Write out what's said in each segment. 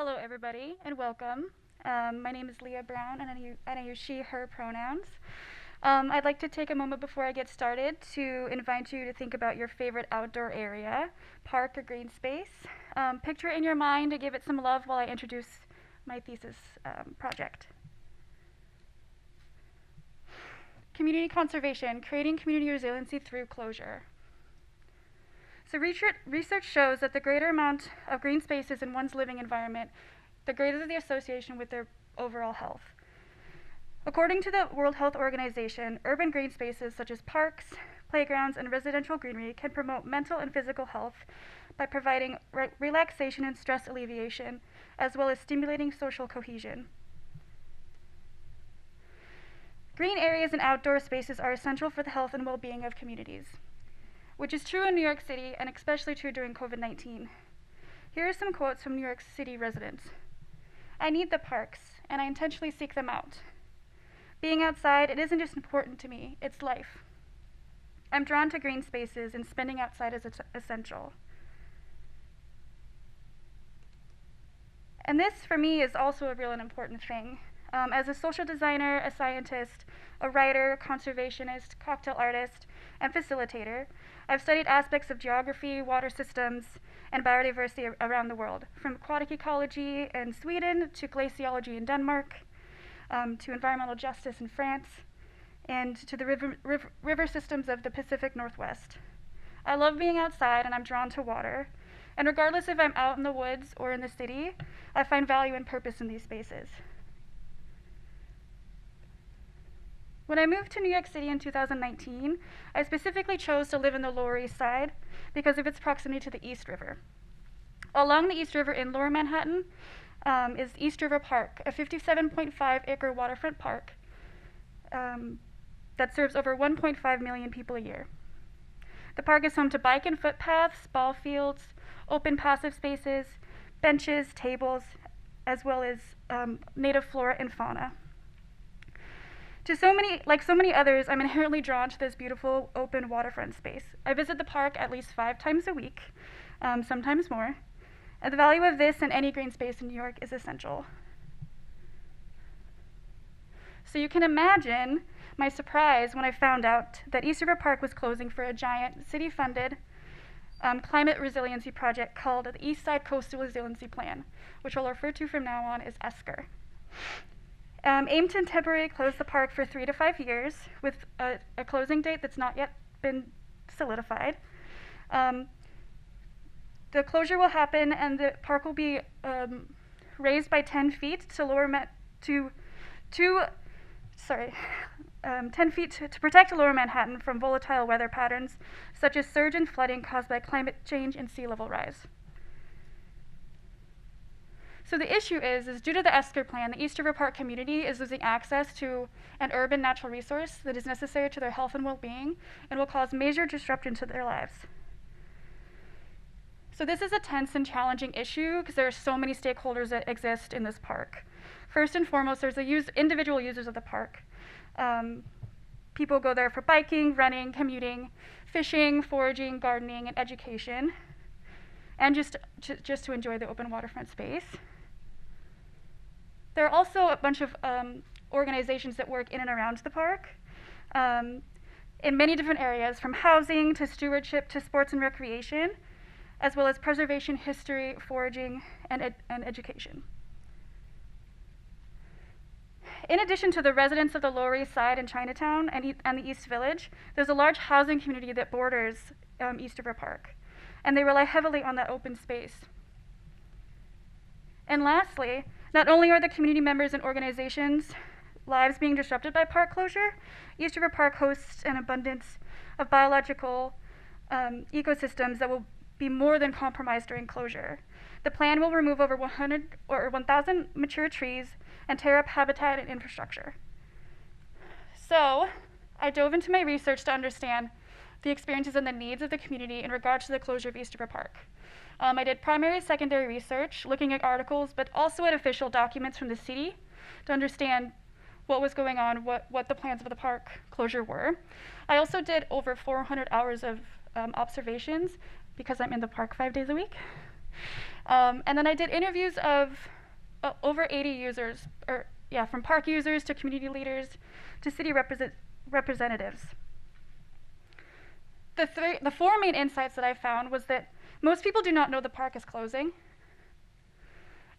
Hello, everybody, and welcome. My name is Leah Brown, and I use she, her pronouns. I'd like to take a moment before I get started to invite you to think about your favorite outdoor area, park or green space. Picture it in your mind to give it some love while I introduce my thesis project. Community conservation, creating community resiliency through closure. So research shows that the greater amount of green spaces in one's living environment, the greater the association with their overall health. According to the World Health Organization, urban green spaces such as parks, playgrounds, and residential greenery can promote mental and physical health by providing relaxation and stress alleviation, as well as stimulating social cohesion. Green areas and outdoor spaces are essential for the health and well-being of communities, which is true in New York City and especially true during COVID-19. Here are some quotes from New York City residents. "I need the parks, and I intentionally seek them out. Being outside, it isn't just important to me, it's life. I'm drawn to green spaces, and spending outside is essential." And this, for me, is also a real and important thing. As a social designer, a scientist, a writer, conservationist, cocktail artist, and facilitator, I've studied aspects of geography, water systems, and biodiversity around the world, from aquatic ecology in Sweden to glaciology in Denmark, to environmental justice in France, and to the river systems of the Pacific Northwest. I love being outside, and I'm drawn to water. And regardless if I'm out in the woods or in the city, I find value and purpose in these spaces. When I moved to New York City in 2019, I specifically chose to live in the Lower East Side because of its proximity to the East River. Along the East River in Lower Manhattan is East River Park, a 57.5-acre waterfront park that serves over 1.5 million people a year. The park is home to bike and footpaths, ball fields, open passive spaces, benches, tables, as well as native flora and fauna. Like so many others, I'm inherently drawn to this beautiful open waterfront space. I visit the park at least 5 times a week, sometimes more. And the value of this and any green space in New York is essential. So you can imagine my surprise when I found out that East River Park was closing for a giant city-funded climate resiliency project called the East Side Coastal Resiliency Plan, which I'll refer to from now on as ESCR. Aimed to temporarily close the park for 3 to 5 years with a closing date that's not yet been solidified. The closure will happen and the park will be raised by 10 feet to 10 feet to protect Lower Manhattan from volatile weather patterns such as surge and flooding caused by climate change and sea level rise. So the issue is due to the ESCR plan, the East River Park community is losing access to an urban natural resource that is necessary to their health and well-being and will cause major disruption to their lives. So this is a tense and challenging issue because there are so many stakeholders that exist in this park. First and foremost, there's the individual users of the park. People go there for biking, running, commuting, fishing, foraging, gardening, and education, and just to enjoy the open waterfront space. There are also a bunch of organizations that work in and around the park in many different areas, from housing to stewardship to sports and recreation, as well as preservation, history, foraging, and education. In addition to the residents of the Lower East Side and Chinatown and the East Village, there's a large housing community that borders East River Park, and they rely heavily on that open space. And lastly, not only are the community members and organizations' lives being disrupted by park closure, East River Park hosts an abundance of biological ecosystems that will be more than compromised during closure. The plan will remove over 1,000 mature trees and tear up habitat and infrastructure. So I dove into my research to understand the experiences and the needs of the community in regard to the closure of East River Park. I did primary, secondary research, looking at articles, but also at official documents from the city to understand what was going on, what the plans of the park closure were. I also did over 400 hours of observations because I'm in the park 5 days a week. And then I did interviews of over 80 users, from park users to community leaders to city representatives. The four main insights that I found was that most people do not know the park is closing,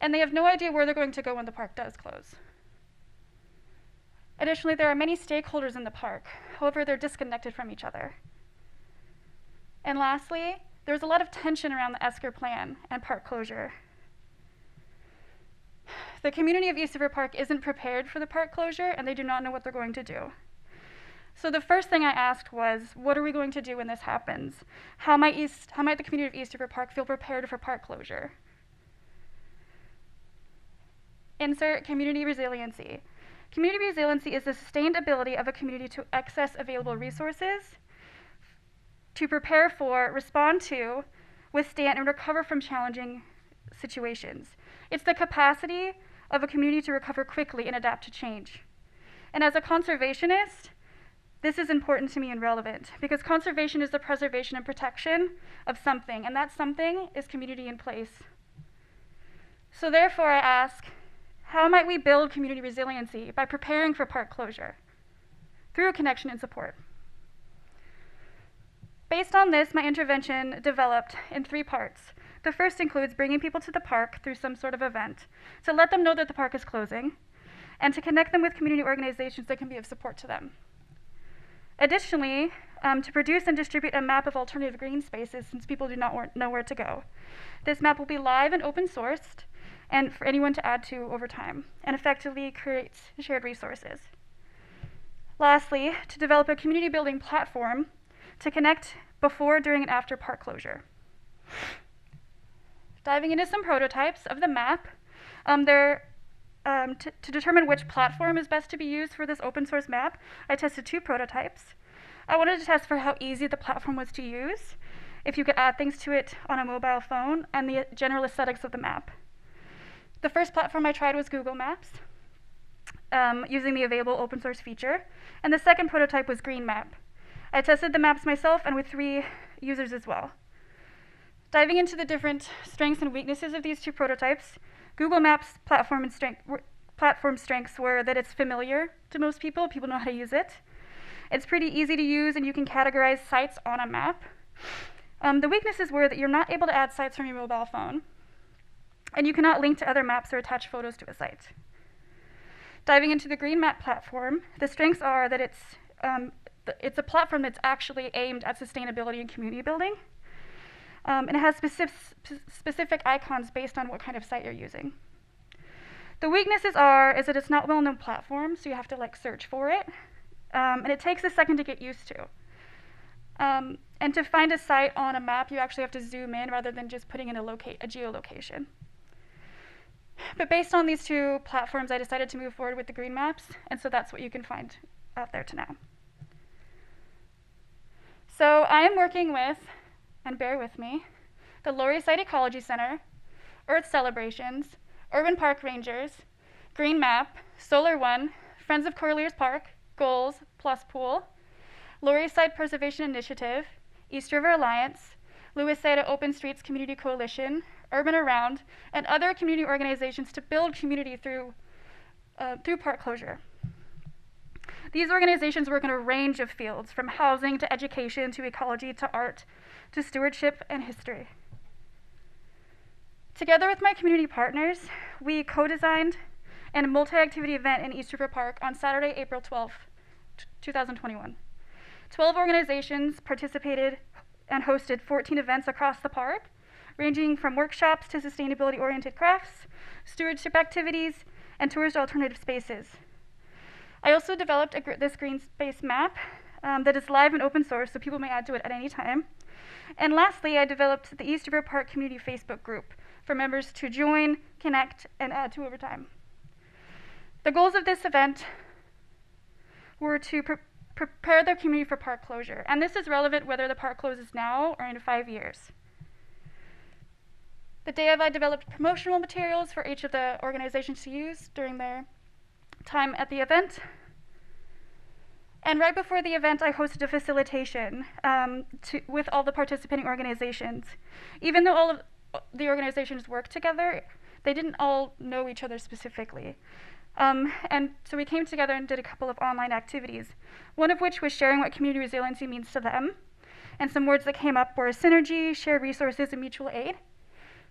and they have no idea where they're going to go when the park does close. Additionally, there are many stakeholders in the park. However, they're disconnected from each other. And lastly, there's a lot of tension around the Esker plan and park closure. The community of East River Park isn't prepared for the park closure, and they do not know what they're going to do. So the first thing I asked was, what are we going to do when this happens? How might the community of East River Park feel prepared for park closure? Insert community resiliency. Community resiliency is the sustained ability of a community to access available resources, to prepare for, respond to, withstand, and recover from challenging situations. It's the capacity of a community to recover quickly and adapt to change. And as a conservationist, this is important to me and relevant, because conservation is the preservation and protection of something, and that something is community in place. So therefore I ask, how might we build community resiliency by preparing for park closure? Through connection and support. Based on this, my intervention developed in 3 parts. The first includes bringing people to the park through some sort of event to let them know that the park is closing, and to connect them with community organizations that can be of support to them. Additionally, to produce and distribute a map of alternative green spaces since people do not know where to go. This map will be live and open sourced and for anyone to add to over time, and effectively creates shared resources. Lastly, to develop a community building platform to connect before, during, and after park closure. Diving into some prototypes of the map, to determine which platform is best to be used for this open source map, I tested 2 prototypes. I wanted to test for how easy the platform was to use, if you could add things to it on a mobile phone, and the general aesthetics of the map. The first platform I tried was Google Maps, using the available open source feature, and the second prototype was Green Map. I tested the maps myself and with 3 users as well. Diving into the different strengths and weaknesses of these 2 prototypes, Google Maps platform strengths were that it's familiar to most people. People know how to use it. It's pretty easy to use, and you can categorize sites on a map. The weaknesses were that you're not able to add sites from your mobile phone, and you cannot link to other maps or attach photos to a site. Diving into the Green Map platform, the strengths are that it's a platform that's actually aimed at sustainability and community building. And it has specific icons based on what kind of site you're using. The weaknesses is that it's not a well-known platform, so you have to search for it. And it takes a second to get used to. And to find a site on a map, you actually have to zoom in rather than just putting in a geolocation. But based on these 2 platforms, I decided to move forward with the Green Maps, and so that's what you can find out there to now. So I am working with, and bear with me, the Laurie Site Ecology Center, Earth Celebrations, Urban Park Rangers, Green Map, Solar One, Friends of Corliers Park, Goals, Plus Pool, Laurie Site Preservation Initiative, East River Alliance, Lewis Site Open Streets Community Coalition, Urban Around, and other community organizations to build community through park closure. These organizations work in a range of fields, from housing to education to ecology to art to stewardship and history. Together with my community partners, we co-designed a multi-activity event in East River Park on Saturday, April 12th, 2021. 12 organizations participated and hosted 14 events across the park, ranging from workshops to sustainability-oriented crafts, stewardship activities, and tours to alternative spaces. I also developed this green space map that is live and open source, so people may add to it at any time. And lastly, I developed the East River Park Community Facebook group for members to join, connect, and add to over time. The goals of this event were to prepare the community for park closure, and this is relevant whether the park closes now or in 5 years. The day of, I developed promotional materials for each of the organizations to use during their time at the event. And right before the event, I hosted a facilitation with all the participating organizations. Even though the organizations work together, they didn't all know each other specifically. And so we came together and did a couple of online activities, one of which was sharing what community resiliency means to them. And some words that came up were synergy, shared resources, and mutual aid.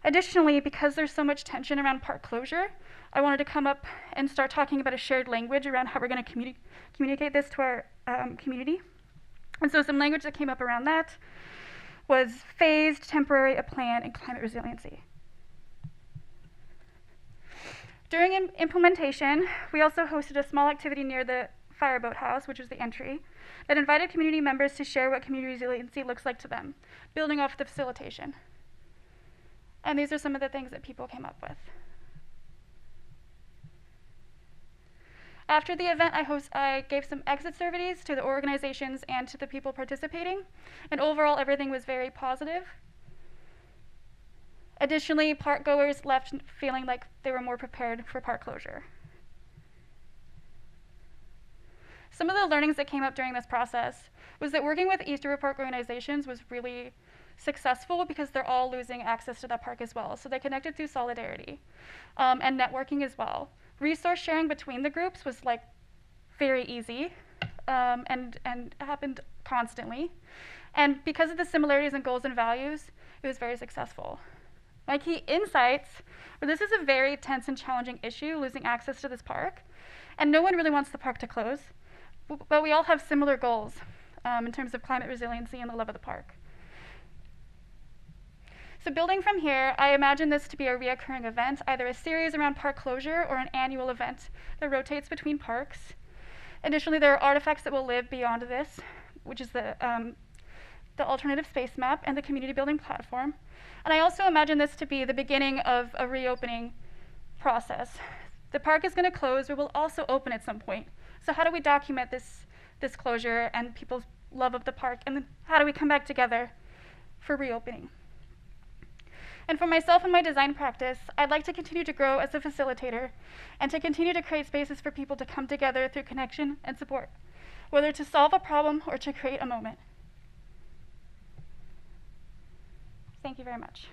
Additionally, because there's so much tension around park closure, I wanted to come up and start talking about a shared language around how we're going to communicate this to our community. And so some language that came up around that was phased, temporary, a plan, and climate resiliency. During implementation, we also hosted a small activity near the fireboat house, which was the entry, that invited community members to share what community resiliency looks like to them, building off the facilitation. And these are some of the things that people came up with. After the event, I gave some exit surveys to the organizations and to the people participating, and overall everything was very positive. Additionally, park goers left feeling like they were more prepared for park closure. Some of the learnings that came up during this process was that working with East River Park organizations was really successful because they're all losing access to that park as well. So they connected through solidarity and networking as well. Resource sharing between the groups was like very easy and happened constantly. And because of the similarities in goals and values, it was very successful. My key insights were this is a very tense and challenging issue, losing access to this park, and no one really wants the park to close, but we all have similar goals in terms of climate resiliency and the love of the park. So building from here, I imagine this to be a reoccurring event, either a series around park closure or an annual event that rotates between parks. Additionally, there are artifacts that will live beyond this, which is the alternative space map and the community building platform. And I also imagine this to be the beginning of a reopening process. The park is going to close, but will also open at some point. So how do we document this closure and people's love of the park, and then how do we come back together for reopening? And for myself and my design practice, I'd like to continue to grow as a facilitator and to continue to create spaces for people to come together through connection and support, whether to solve a problem or to create a moment. Thank you very much.